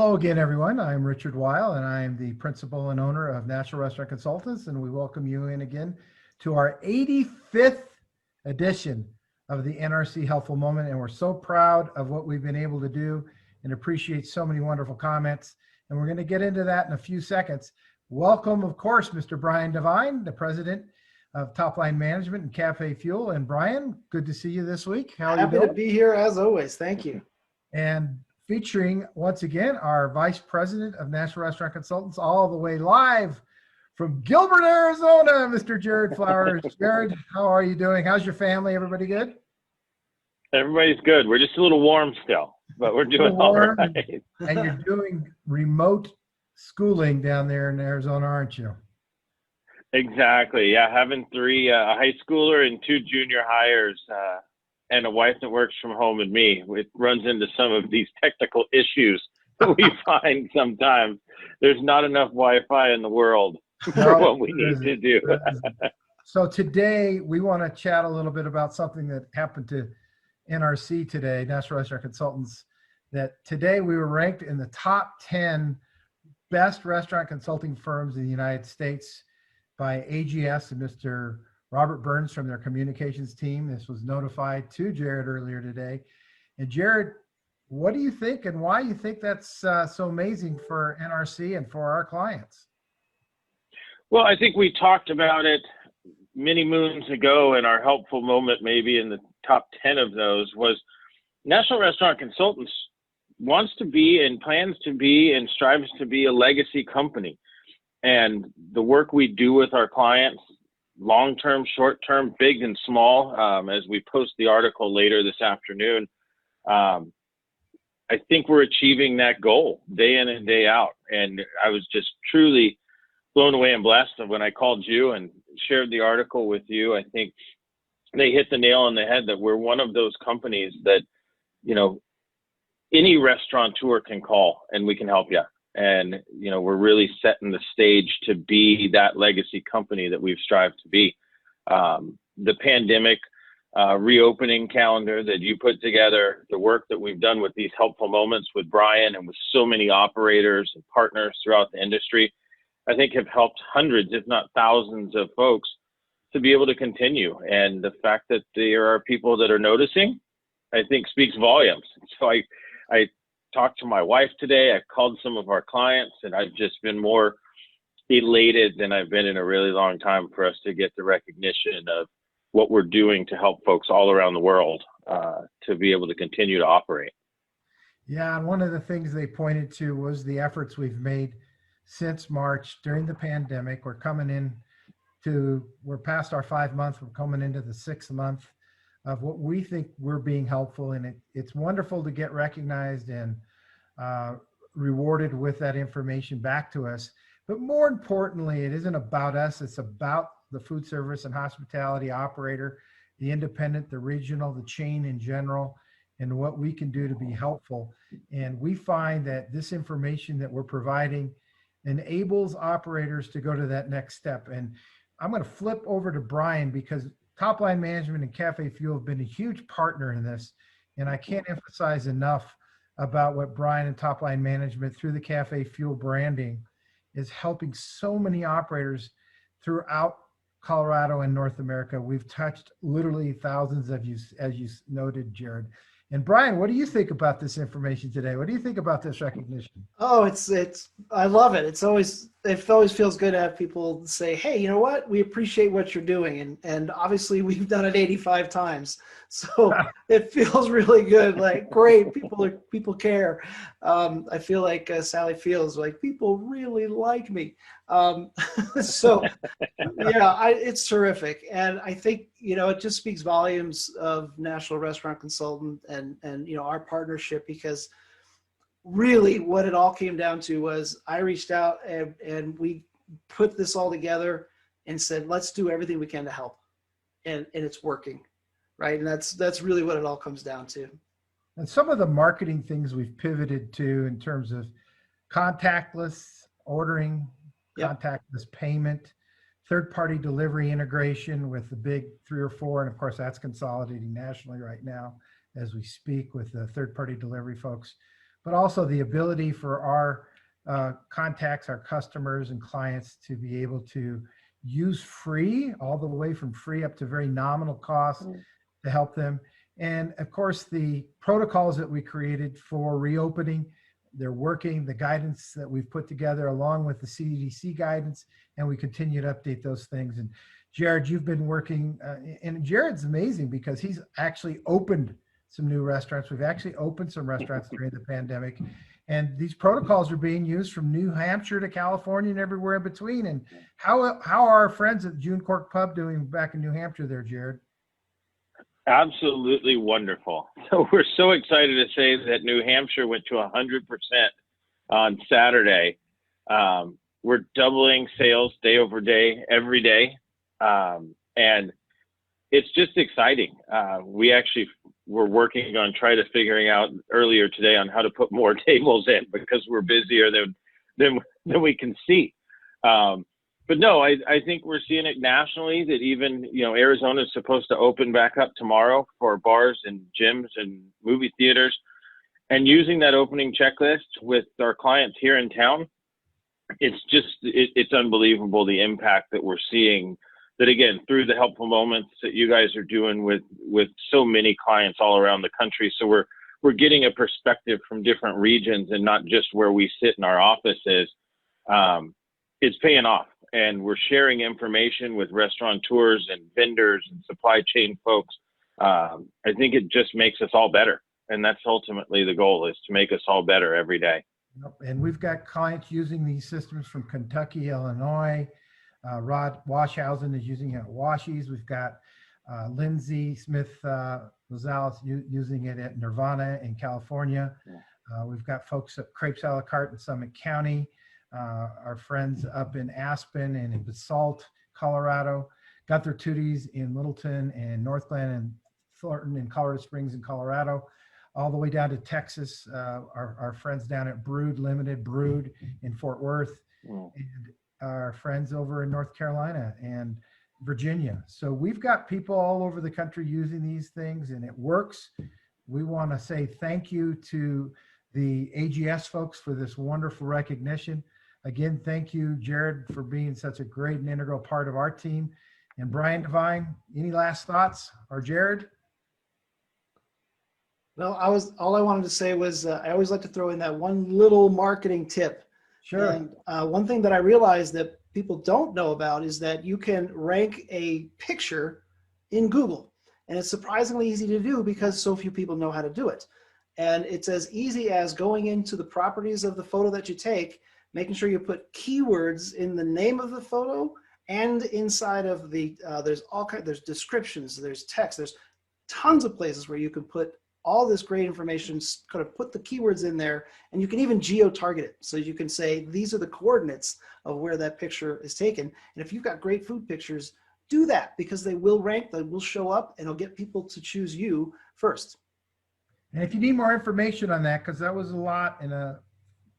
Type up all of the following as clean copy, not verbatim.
Hello again, everyone. I'm Richard Weil, and I am the principal and owner of National Restaurant Consultants, and we welcome you in again to our 85th edition of the NRC Helpful Moment, and we're so proud of what we've been able to do and appreciate so many wonderful comments, and we're going to get into that in a few seconds. Welcome, of course, Mr. Brian Devine, the president of Top Line Management and CafeFuel. And Brian, good to see you this week. How are you doing? Happy to be here as always. Thank you. And featuring once again our vice president of National Restaurant Consultants, all the way live from Gilbert, Arizona, Mr. Jared Flowers. Jared, how are you doing? How's your family? Everybody good? Everybody's good. We're just a little warm still, but we're doing all right. And you're doing remote schooling down there in Arizona, aren't you? Exactly. Yeah, having three, a high schooler and two junior hires, and a wife that works from home and me. It runs into some of these technical issues that we find sometimes. There's not enough Wi-Fi in the world for what we need to do. So today we want to chat a little bit about something that happened to NRC today, National Restaurant Consultants, that today we were ranked in the top 10 best restaurant consulting firms in the United States by AGS and Mr. Robert Burns from their communications team. This was notified to Jared earlier today. And Jared, what do you think and why you think that's so amazing for NRC and for our clients? Well, I think we talked about it many moons ago in our helpful moment, maybe in the top 10 of those, was National Restaurant Consultants wants to be and plans to be and strives to be a legacy company. And the work we do with our clients, long-term, short-term, big and small, as we post the article later this afternoon, I think we're achieving that goal day in and day out. And I was just truly blown away and blessed when I called you and shared the article with you. I think they hit the nail on the head that we're one of those companies that, you know, any restaurateur can call and we can help you. And, you know, we're really setting the stage to be that legacy company that we've strived to be. The pandemic reopening calendar that you put together, the work that we've done with these helpful moments with Brian and with so many operators and partners throughout the industry, I think have helped hundreds, if not thousands of folks to be able to continue. And the fact that there are people that are noticing, I think speaks volumes. So I talked to my wife today. I called some of our clients, and I've just been more elated than I've been in a really long time for us to get the recognition of what we're doing to help folks all around the world to be able to continue to operate. Yeah, and one of the things they pointed to was the efforts we've made since March during the pandemic. We're past our 5 months. We're coming into the 6th month of what we think we're being helpful. And it's wonderful to get recognized and rewarded with that information back to us. But more importantly, it isn't about us. It's about the food service and hospitality operator, the independent, the regional, the chain in general, and what we can do to be helpful. And we find that this information that we're providing enables operators to go to that next step. And I'm going to flip over to Brian because Top Line Management and CafeFuel have been a huge partner in this. And I can't emphasize enough about what Brian and Top Line Management through the CafeFuel branding is helping so many operators throughout Colorado and North America. We've touched literally thousands of you, as you noted, Jared. And Brian, what do you think about this information today? What do you think about this recognition? Oh, I love it. It always feels good to have people say, hey, you know what? We appreciate what you're doing. And obviously we've done it 85 times. So it feels really good. Like, great, people care. I feel like Sally feels like people really like me. So yeah, it's terrific. And I think, you know, it just speaks volumes of National Restaurant Consultant and you know, our partnership, because really what it all came down to was I reached out and we put this all together and said, let's do everything we can to help. And it's working, right? And that's really what it all comes down to. And some of the marketing things we've pivoted to in terms of contactless ordering, contactless payment, third-party delivery integration with the big 3 or 4, and of course that's consolidating nationally right now as we speak with the third-party delivery folks. but also the ability for our contacts, our customers and clients to be able to use free, all the way from free up to very nominal cost to help them. And of course, the protocols that we created for reopening, they're working, the guidance that we've put together along with the CDC guidance, and we continue to update those things. And Jared, you've been working, and Jared's amazing because he's actually opened some new restaurants. We've actually opened some restaurants during the pandemic, and these protocols are being used from New Hampshire to California and everywhere in between. And how are our friends at June Cork Pub doing back in New Hampshire there, Jared? Absolutely wonderful. So we're so excited to say that New Hampshire went to 100% on Saturday. We're doubling sales day over day, every day. And it's just exciting. We actually were working on trying to figuring out earlier today on how to put more tables in because we're busier than we can see. But no, I think we're seeing it nationally that even, Arizona is supposed to open back up tomorrow for bars and gyms and movie theaters, and using that opening checklist with our clients here in town. It's unbelievable the impact that we're seeing, that again, through the helpful moments that you guys are doing with so many clients all around the country. So we're getting a perspective from different regions and not just where we sit in our offices. It's paying off, and we're sharing information with restaurateurs and vendors and supply chain folks. I think it just makes us all better. And that's ultimately the goal, is to make us all better every day. And we've got clients using these systems from Kentucky, Illinois. Rod Washhausen is using it at Washies. We've got Lindsay Smith Rosales using it at Nirvana in California. We've got folks at Crepes a la Carte in Summit County. Our friends up in Aspen and in Basalt, Colorado. Gunther Tooties in Littleton and North Glen and Thornton and Colorado Springs in Colorado. All the way down to Texas, our friends down at Brood in Fort Worth, and our friends over in North Carolina and Virginia. So we've got people all over the country using these things, and it works. We want to say thank you to the AGS folks for this wonderful recognition. Again, thank you, Jared, for being such a great and integral part of our team. And Brian Devine, any last thoughts? Or Jared? Well, all I wanted to say was I always like to throw in that one little marketing tip. Sure. And one thing that I realized that people don't know about is that you can rank a picture in Google, and it's surprisingly easy to do because so few people know how to do it. And it's as easy as going into the properties of the photo that you take, making sure you put keywords in the name of the photo and inside of the there's descriptions, there's text, there's tons of places where you can put all this great information, kind of put the keywords in there, and you can even geo-target it. So you can say, these are the coordinates of where that picture is taken. And if you've got great food pictures, do that, because they will rank, they will show up, and it'll get people to choose you first. And if you need more information on that, because that was a lot in a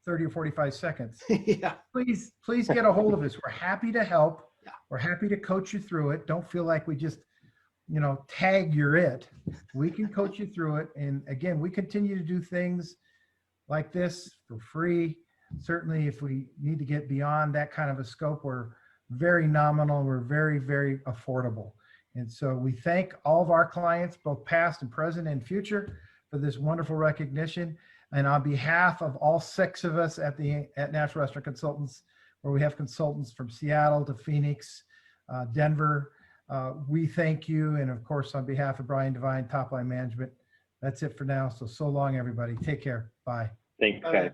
30 or 45 seconds, Yeah. please get a hold of us. We're happy to help. Yeah. We're happy to coach you through it. Don't feel like we just, tag you're it. We can coach you through it. And again, we continue to do things like this for free. Certainly, if we need to get beyond that kind of a scope, we're very nominal. We're very, very affordable. And so we thank all of our clients, both past and present and future, for this wonderful recognition. And on behalf of all 6 of us at National Restaurant Consultants, where we have consultants from Seattle to Phoenix, Denver, we thank you. And of course, on behalf of Brian Devine, Top Line Management, that's it for now. So long, everybody. Take care. Bye. Thanks, guys.